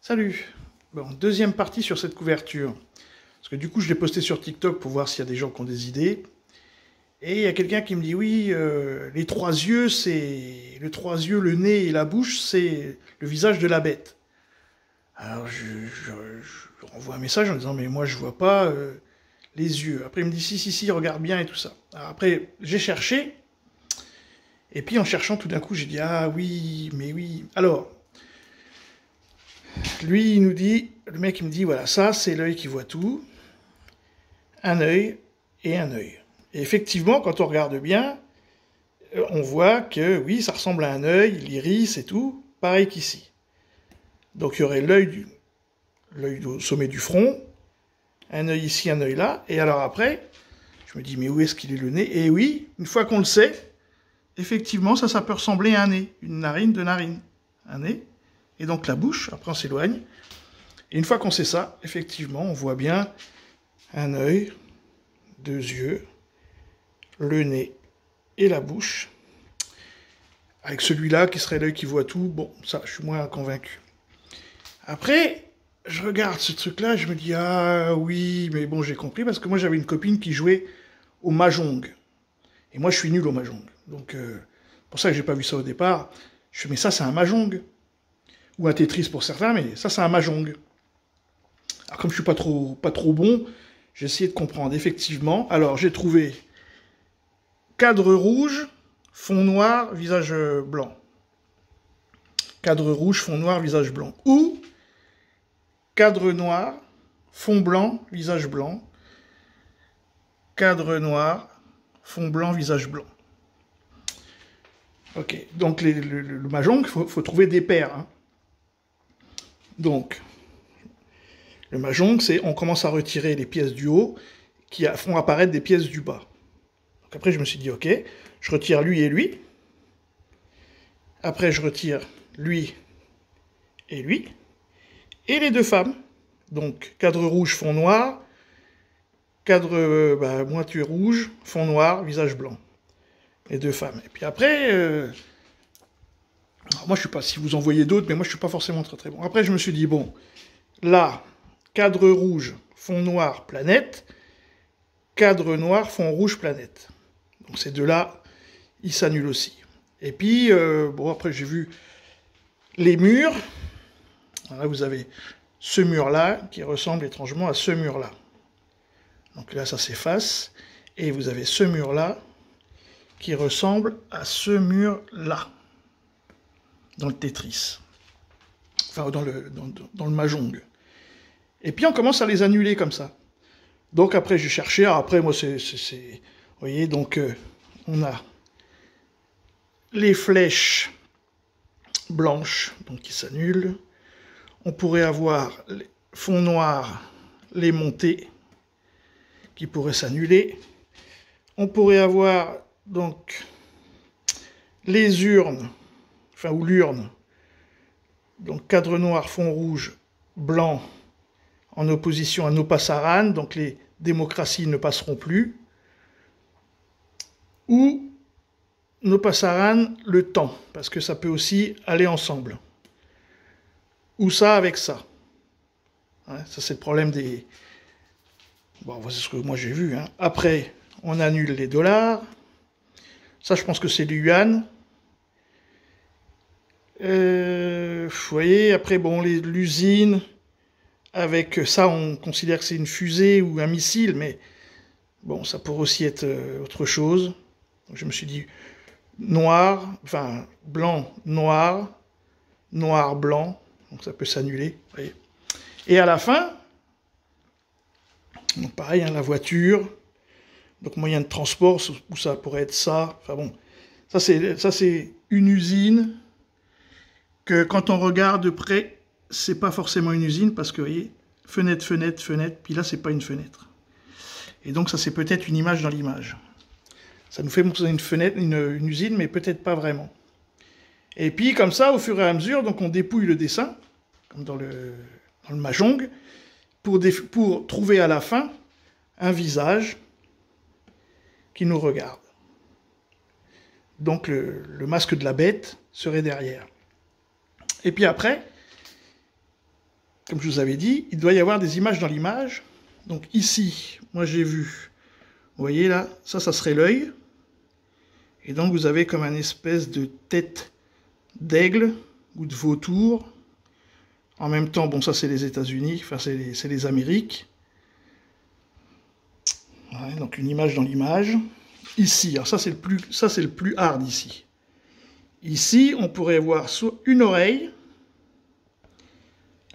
Salut. Bon, deuxième partie sur cette couverture. Parce que du coup, je l'ai posté sur TikTok pour voir s'il y a des gens qui ont des idées. Et il y a quelqu'un qui me dit, oui, les trois yeux, c'est... Le trois yeux, le nez et la bouche, c'est le visage de la bête. Alors, je renvoie un message en disant, mais moi, je vois pas les yeux. Après, il me dit, si, regarde bien et tout ça. Alors, après, j'ai cherché. Et puis, en cherchant, tout d'un coup, j'ai dit, ah oui, mais oui. Alors... Lui, il nous dit, le mec, il me dit, voilà, ça, c'est l'œil qui voit tout. Un œil et un œil. Et effectivement, quand on regarde bien, on voit que, oui, ça ressemble à un œil, l'iris et tout, pareil qu'ici. Donc, il y aurait l'œil au sommet du front, un œil ici, un œil là. Et alors après, je me dis, mais où est-ce qu'il est le nez? Et oui, une fois qu'on le sait, effectivement, ça peut ressembler à un nez. Une narine de narine. Un nez. Et donc la bouche, après on s'éloigne. Et une fois qu'on sait ça, effectivement, on voit bien un œil, deux yeux, le nez et la bouche. Avec celui-là, qui serait l'œil qui voit tout, bon, ça, je suis moins convaincu. Après, je regarde ce truc-là, je me dis, ah oui, mais bon, j'ai compris, parce que moi j'avais une copine qui jouait au mahjong. Et moi je suis nul au mahjong. Donc, pour ça que j'ai pas vu ça au départ. Je me dis, mais ça c'est un mahjong. Ou un Tetris pour certains, mais ça c'est un mahjong. Alors comme je suis pas trop bon, j'ai essayé de comprendre. Effectivement, alors j'ai trouvé cadre rouge, fond noir, visage blanc. Cadre rouge, fond noir, visage blanc. Ou cadre noir, fond blanc, visage blanc. Cadre noir, fond blanc, visage blanc. Ok, donc le mahjong, il faut trouver des paires. Hein. Donc, le mahjong, c'est on commence à retirer les pièces du haut qui font apparaître des pièces du bas. Donc après, je me suis dit, ok, je retire lui et lui. Après, je retire lui et lui. Et les deux femmes. Donc, cadre rouge, fond noir. Cadre moitié rouge, fond noir, visage blanc. Les deux femmes. Et puis après... Alors moi, je suis pas... Si vous en voyez d'autres, mais moi, je suis pas forcément très bon. Après, je me suis dit, bon, là, cadre rouge, fond noir, planète. Cadre noir, fond rouge, planète. Donc ces deux-là, ils s'annulent aussi. Et puis, bon, après, j'ai vu les murs. Alors là, vous avez ce mur-là, qui ressemble étrangement à ce mur-là. Donc là, ça s'efface. Et vous avez ce mur-là, qui ressemble à ce mur-là. Dans le Tetris. Enfin, dans le mahjong. Et puis, on commence à les annuler comme ça. Donc, après, j'ai cherché. Alors, après, moi, vous voyez, donc, on a les flèches blanches, donc, qui s'annulent. On pourrait avoir les fonds noirs, les montées, qui pourraient s'annuler. On pourrait avoir, donc, les urnes, enfin, ou l'urne, donc cadre noir, fond rouge, blanc, en opposition à Nopassaran, donc les démocraties ne passeront plus, ou Nopassaran, le temps, parce que ça peut aussi aller ensemble, ou ça avec ça. Ouais, ça c'est le problème des... Bon, c'est ce que moi j'ai vu. Hein. Après, on annule les dollars, ça je pense que c'est le yuan. Vous voyez, après, bon, l'usine, avec ça, on considère que c'est une fusée ou un missile, mais bon, ça pourrait aussi être autre chose. Donc, je me suis dit, noir, enfin, blanc, noir, noir, blanc, donc ça peut s'annuler, vous voyez. Et à la fin, donc pareil, hein, la voiture, donc moyen de transport, où ça pourrait être ça, enfin bon, ça c'est une usine, que quand on regarde de près, c'est pas forcément une usine, parce que, vous voyez, fenêtre, fenêtre, fenêtre, puis là, c'est pas une fenêtre. Et donc, ça, c'est peut-être une image dans l'image. Ça nous fait montrer une fenêtre, une usine, mais peut-être pas vraiment. Et puis, comme ça, au fur et à mesure, donc on dépouille le dessin, comme dans le mahjong, pour trouver à la fin un visage qui nous regarde. Donc, le masque de la bête serait derrière. Et puis après, comme je vous avais dit, il doit y avoir des images dans l'image. Donc ici, moi j'ai vu, vous voyez là, ça serait l'œil. Et donc vous avez comme un espèce de tête d'aigle ou de vautour. En même temps, bon ça c'est les États-Unis, enfin c'est les Amériques. Ouais, donc une image dans l'image. Ici, alors ça c'est le plus hard ici. Ici, on pourrait voir soit une oreille,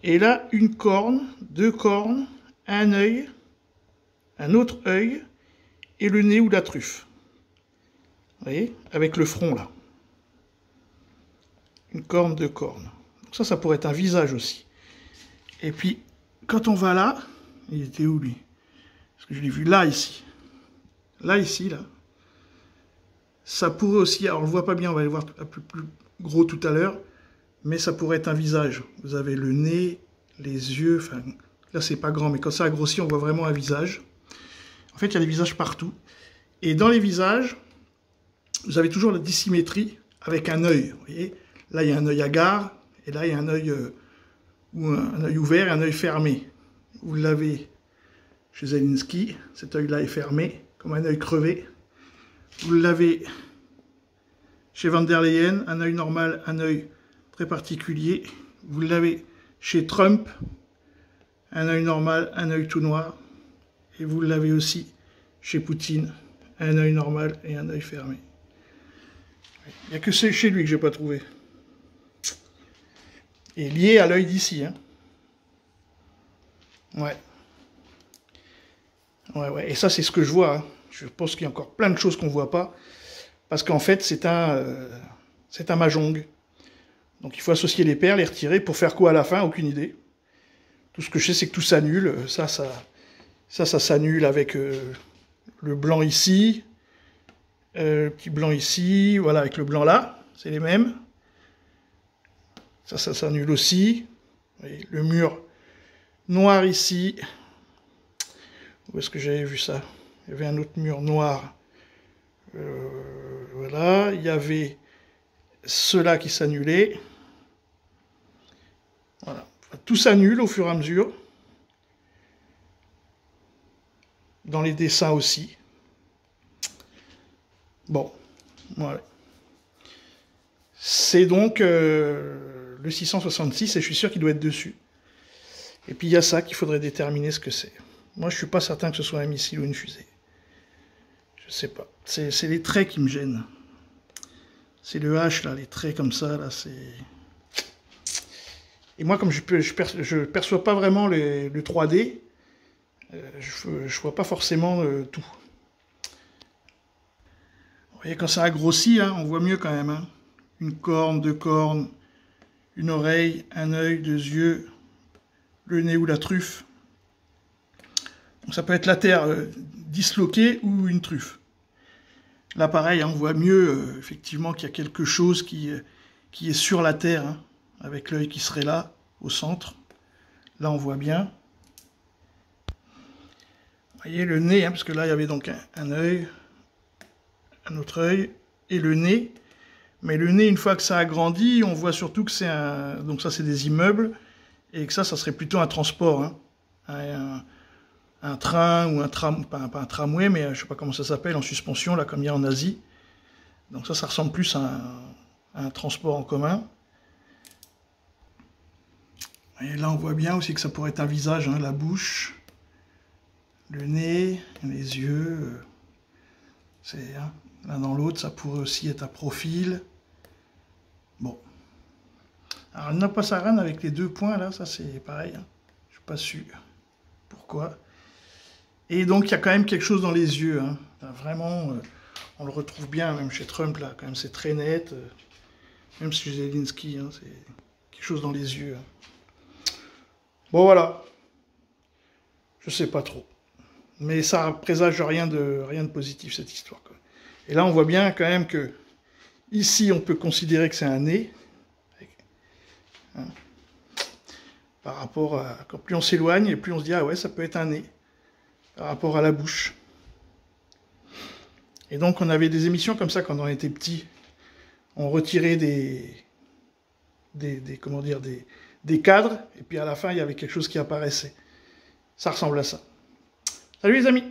et là une corne, deux cornes, un œil, un autre œil, et le nez ou la truffe. Vous voyez, avec le front là. Une corne, deux cornes. Donc ça pourrait être un visage aussi. Et puis, quand on va là, il était où lui? Parce que je l'ai vu là, ici. Là, ici, là. Ça pourrait aussi, alors on ne le voit pas bien, on va le voir un peu plus gros tout à l'heure, mais ça pourrait être un visage. Vous avez le nez, les yeux, enfin, là c'est pas grand, mais quand ça a grossi, on voit vraiment un visage. En fait, il y a des visages partout. Et dans les visages, vous avez toujours la dissymétrie avec un œil. Vous voyez, là il y a un œil hagard, et là il y a un œil ouvert et un œil fermé. Vous l'avez chez Zelensky, cet œil-là est fermé, comme un œil crevé. Vous l'avez chez Van der Leyen, un œil normal, un œil très particulier. Vous l'avez chez Trump, un œil normal, un œil tout noir. Et vous l'avez aussi chez Poutine, un œil normal et un œil fermé. Il n'y a que chez lui que j'ai pas trouvé. Et lié à l'œil d'ici. Hein. Ouais. Ouais. Et ça, c'est ce que je vois. Hein. Je pense qu'il y a encore plein de choses qu'on ne voit pas. Parce qu'en fait, c'est un mahjong. Donc il faut associer les paires, les retirer. Pour faire quoi à la fin? Aucune idée. Tout ce que je sais, c'est que tout s'annule. Ça s'annule avec le blanc ici. Petit blanc ici. Voilà, avec le blanc là. C'est les mêmes. Ça s'annule aussi. Vous voyez, le mur noir ici. Où est-ce que j'avais vu ça? Il y avait un autre mur noir. Voilà. Il y avait ceux-là qui s'annulaient. Voilà. Tout s'annule au fur et à mesure. Dans les dessins aussi. Bon. Voilà. C'est donc le 666 et je suis sûr qu'il doit être dessus. Et puis il y a ça qu'il faudrait déterminer ce que c'est. Moi je suis pas certain que ce soit un missile ou une fusée. Je sais pas. C'est les traits qui me gênent. C'est le H là, les traits comme ça là, c'est... Et moi comme je perçois pas vraiment le 3D, je vois pas forcément tout. Vous voyez quand ça a grossi, hein, on voit mieux quand même. Hein. Une corne, deux cornes, une oreille, un œil, deux yeux, le nez ou la truffe. Donc ça peut être la terre disloquée ou une truffe. Là pareil, hein, on voit mieux effectivement qu'il y a quelque chose qui est sur la terre, hein, avec l'œil qui serait là, au centre. Là on voit bien. Vous voyez le nez, hein, parce que là il y avait donc un œil, un autre œil, et le nez. Mais le nez, une fois que ça a grandi, on voit surtout que c'est un... Donc ça, c'est des immeubles, et que ça serait plutôt un transport. Hein. Un train ou un tram... Pas un tramway, mais je sais pas comment ça s'appelle, en suspension, là, comme il y a en Asie. Donc ça ressemble plus à un transport en commun. Et là, on voit bien aussi que ça pourrait être un visage, hein, la bouche, le nez, les yeux... C'est... Hein. L'un dans l'autre, ça pourrait aussi être un profil. Bon. Alors, le Napasaran avec les deux points, là, ça c'est pareil. Hein. Je suis pas sûr. Pourquoi? Et donc, il y a quand même quelque chose dans les yeux. Hein. Là, vraiment, on le retrouve bien, même chez Trump, là. Quand même, c'est très net. Même chez Zelensky, hein, c'est quelque chose dans les yeux. Hein. Bon, voilà. Je sais pas trop. Mais ça présage rien de positif, cette histoire, quoi. Et là, on voit bien quand même que ici, on peut considérer que c'est un nez. Hein, par rapport à... Quand plus on s'éloigne, et plus on se dit, ah ouais, ça peut être un nez. Par rapport à la bouche. Et donc, on avait des émissions comme ça quand on était petit. On retirait des des cadres, et puis à la fin, il y avait quelque chose qui apparaissait. Ça ressemble à ça. Salut les amis!